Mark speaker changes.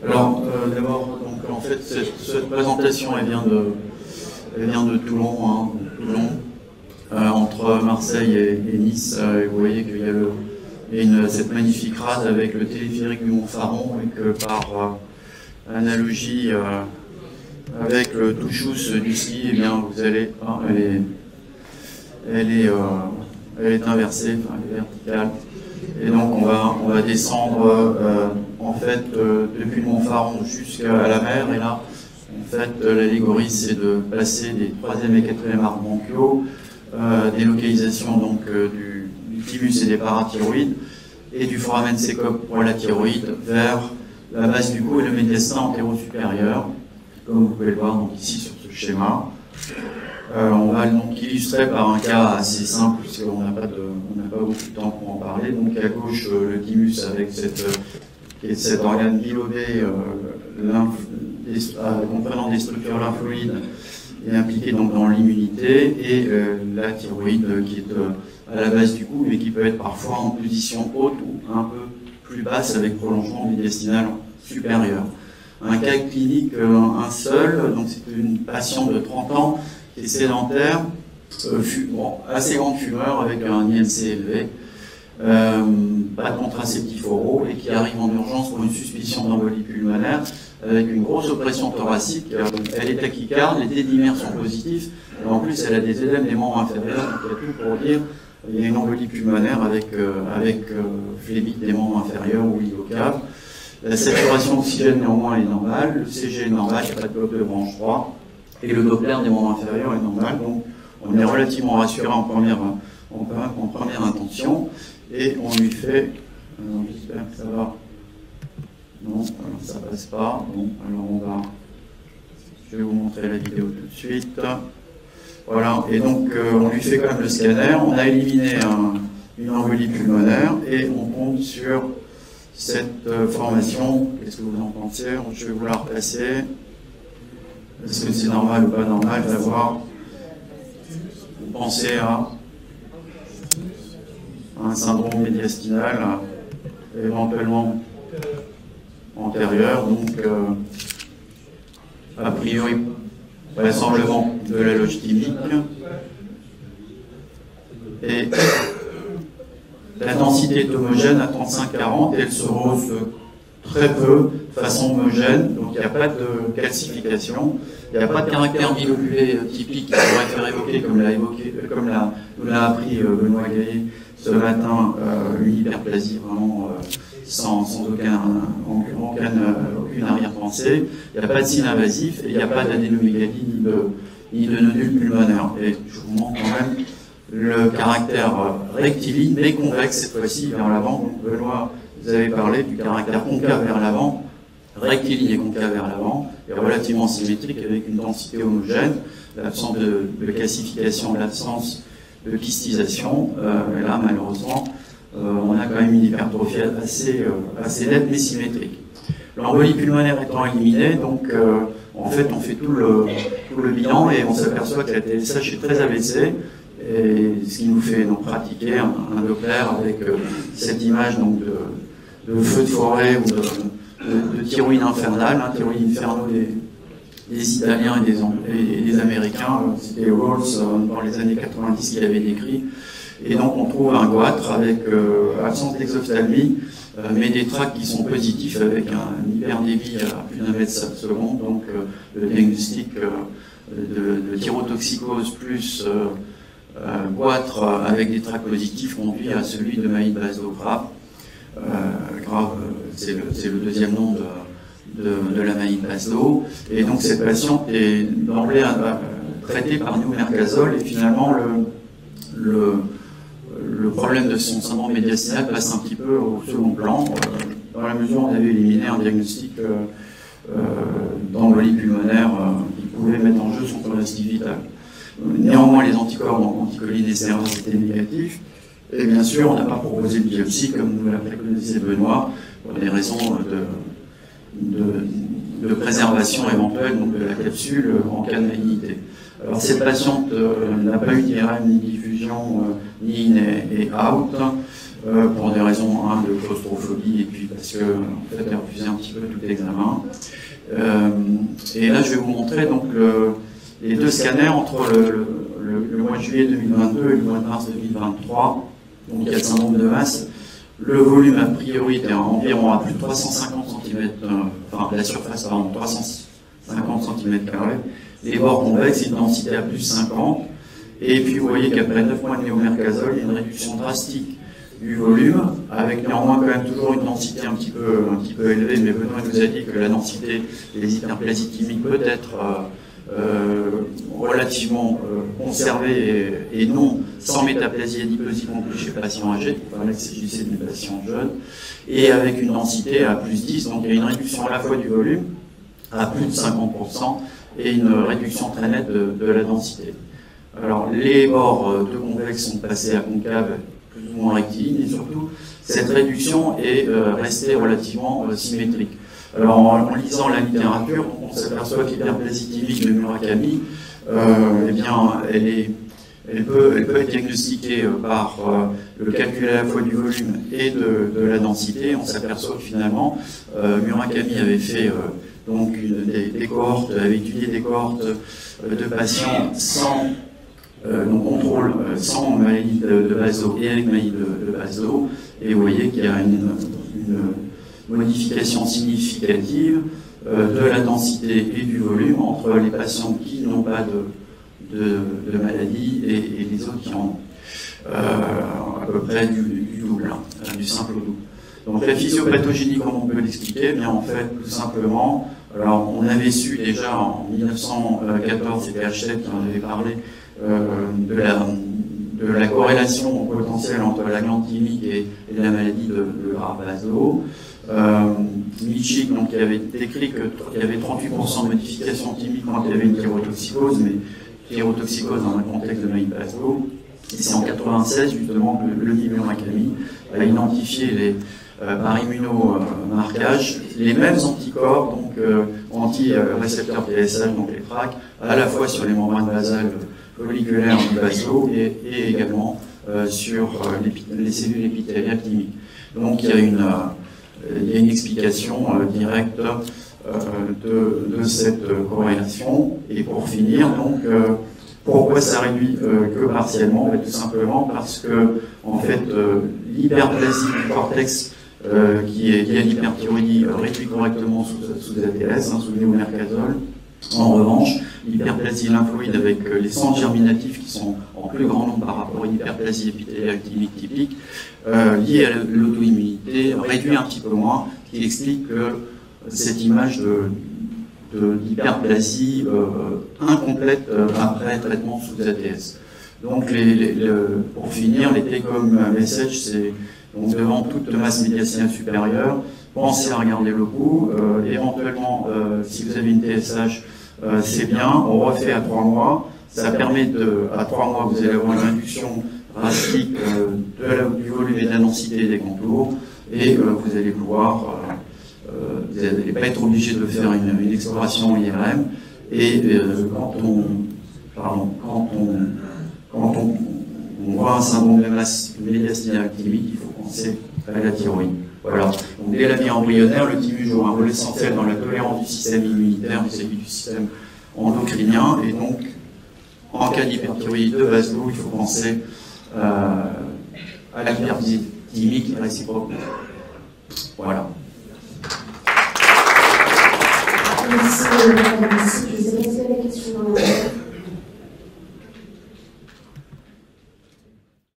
Speaker 1: Alors, d'abord, donc en fait, cette présentation, elle vient de Toulon, hein, Toulon, entre Marseille et Nice. Vous voyez qu'il y a cette magnifique rade avec le téléphérique du Mont-Faron, et que par analogie avec le touchous du ski, eh bien, vous allez, elle est inversée, enfin, elle est verticale. Et donc on va descendre en fait depuis le Mont-Faron jusqu'à la mer, et là en fait l'allégorie c'est de passer des 3e et 4e arcs bronchiaux, des localisations donc du thymus et des parathyroïdes et du foramen sécope pour la thyroïde vers la base du cou et le médiastin antéro-supérieur, comme vous pouvez le voir donc ici sur ce schéma. On va donc illustrer par un cas assez simple, puisqu'on n'a pas beaucoup de temps pour en parler. Donc à gauche, le thymus avec cet organe bilobé comprenant des structures lymphoïdes et impliqué donc dans l'immunité, et la thyroïde qui est à la base du cou, mais qui peut être parfois en position haute ou un peu plus basse avec prolongement médiastinal supérieur. Un cas clinique, un seul, donc c'est une patiente de 30 ans qui est sédentaire, assez grande fumeur avec un IMC élevé, pas de contraceptifs oraux, et qui arrive en urgence pour une suspicion d'embolie pulmonaire avec une grosse oppression thoracique. Elle est tachycarde, les dédimères sont positifs, et en plus elle a des édèmes des membres inférieurs, donc il y a tout pour dire il y a une embolie pulmonaire avec phlémite des membres inférieurs ou hydrocave. La saturation d'oxygène néanmoins est normale, le CG est normal, il n'y a pas de bloc de branche 3. Et le Doppler des membres inférieurs est normal, donc on est relativement rassuré en première intention, et on lui fait, j'espère que ça va, non, alors ça passe pas, bon, alors je vais vous montrer la vidéo tout de suite, voilà, et donc on lui fait quand même le scanner, on a éliminé une embolie pulmonaire, et on compte sur cette formation. Qu'est-ce que vous en pensez? Je vais vous la repasser. Est-ce que c'est normal ou pas normal d'avoir, vous pensez à un syndrome médiastinal, éventuellement antérieur, donc a priori vraisemblablement de la loge thymique, et la densité est homogène à 35-40 et elle se rehausse très peu, de façon homogène, donc il n'y a pas de calcification, il n'y a pas de caractère bilobulé typique qui pourrait faire évoquer, comme nous l'a appris Benoît Gaillet ce matin, une hyperplasie vraiment sans aucune arrière-pensée. Il n'y a pas de signe invasif et il n'y a pas d'adénomégalie ni de nodule pulmonaire. Et je vous montre quand même le caractère rectiligne, mais convexe cette fois-ci vers l'avant. Donc Benoît, vous avez parlé du caractère concave vers l'avant, rectiligne et concave vers l'avant, et relativement symétrique avec une densité homogène, l'absence de calcification, l'absence de kystisation. Et là, malheureusement, on a quand même une hypertrophie assez nette mais symétrique. L'embolie pulmonaire étant éliminée, donc en fait on fait tout le bilan et on s'aperçoit que la TSH est très abaissée, et ce qui nous fait donc pratiquer un Doppler avec cette image donc de feu de forêt ou de thyroïde infernale, thyroïde inferno des Italiens et des Américains. C'était Rawls dans les années 90 qui l'avait décrit. Et donc on trouve un goitre avec absence d'exophtalmie, mais des tracts qui sont positifs avec un hyperdébit à plus d'1 mètre seconde. Donc le diagnostic de thyrotoxicose plus goitre avec des tracts positifs conduit à celui de Maïd-Bazdo grave. C'est le deuxième nom de la Maïd-Bazdo. Et donc cette patiente est d'emblée traitée par Numercazole, et finalement le problème de son syndrome médiastinal passe un petit peu au second plan, dans la mesure où on avait éliminé un diagnostic d'embolie pulmonaire qui pouvait mettre en jeu son pronostic vital. Néanmoins, les anticorps, donc anticholine et CRS, étaient négatifs. Et bien sûr, on n'a pas proposé de biopsie, comme nous l'a préconisé Benoît, pour des raisons de préservation éventuelle donc de la capsule en cas de malignité. Alors, cette patiente n'a pas eu d'IRM ni diffusion, ni in et out. pour des raisons de claustrophobie et puis parce que en fait, elle refusait un petit peu tout examen. Et là, je vais vous montrer donc les deux scanners entre le mois de juillet 2022 et le mois de mars 2023. Donc il y a le syndrome de masse. Le volume, a priori, était environ à plus de 350 cm, enfin la surface, pardon, 350 cm². Les bords convexes, une densité à plus 50. Et puis vous voyez qu'après 9 mois de néomercazole, il y a une réduction drastique du volume, avec néanmoins quand même toujours une densité un petit peu élevée, mais Benoît nous a dit que la densité des hyperplasies thymiques peut être relativement conservée et non sans métaplasie adipeuse, y compris chez patients âgés, il parlait que s'agissait des patients jeunes, et avec une densité à plus 10, donc il y a une réduction à la fois du volume à plus de 50% et une réduction très nette de la densité. Alors les bords de convexe sont passés à concave plus ou moins rectiligne, et surtout, cette réduction est restée relativement symétrique. Alors, en lisant la littérature, on s'aperçoit que l'hyperplasie thymique de Murakami, eh bien, elle peut être diagnostiquée par le calcul à la fois du volume et de la densité. On s'aperçoit que finalement, Murakami avait fait donc des cohortes, avait étudié des cohortes de patients sans donc contrôle sans maladie de base d'eau et avec maladie de base d'eau, et vous voyez qu'il y a une modification significative de la densité et du volume entre les patients qui n'ont pas de maladie et les autres qui en ont. À peu près du double, du simple au double. Donc la physiopathogénie, comme on peut l'expliquer, bien en fait, tout simplement, alors on avait su déjà en 1914, c'était Hachette qui en avait parlé, de la corrélation potentielle entre la glande thymique et la maladie de Graves-Basedow. Michik, donc, qui avait décrit qu'il y avait 38% de modification thymique quand il y avait une thyrotoxicose, mais thyrotoxicose dans un contexte de maladie de Basedow. Et c'est en 1996, justement, que le Murakami a identifié par immunomarquage les mêmes anticorps, donc anti-récepteurs TSH, donc les TRAC, à la fois sur les membranes basales folliculaires du Basedow et également sur les cellules épithéliales thymiques. Donc il y a une explication directe de cette corrélation. Et pour finir, donc, pourquoi ça réduit que partiellement? Tout simplement parce que, en fait, l'hyperplasie du cortex qui est l'hyperthyroïdie réduit correctement sous ATS, sous néomercazole. En revanche, l'hyperplasie lymphoïde avec les centres germinatifs qui sont en plus grand nombre par rapport à une hyperplasie épithéliale thymique typique, liée à l'auto-immunité, réduit un petit peu moins, ce qui explique que cette image de l'hyperplasie incomplète après traitement sous ATS. Donc, pour finir, les take-home message, c'est donc devant toute masse médiacinale supérieure, pensez à regarder le pouls, éventuellement, si vous avez une TSH, c'est bien, on refait à 3 mois, ça permet à 3 mois, vous allez avoir une induction drastique du volume et de la densité des contours, et vous allez pouvoir, vous n'allez pas être obligé de faire une exploration IRM, et quand on voit un syndrome de masse médiacinale thymique, il faut penser à la thyroïde. Voilà. Donc, dès la vie embryonnaire, le thymus joue un rôle essentiel dans la tolérance du système immunitaire vis-à-vis du système endocrinien. Et donc, en cas d'hyperthyroïdie de Basedow, il faut penser à l'hyperplasie thymique réciproque. Voilà.
Speaker 2: Merci.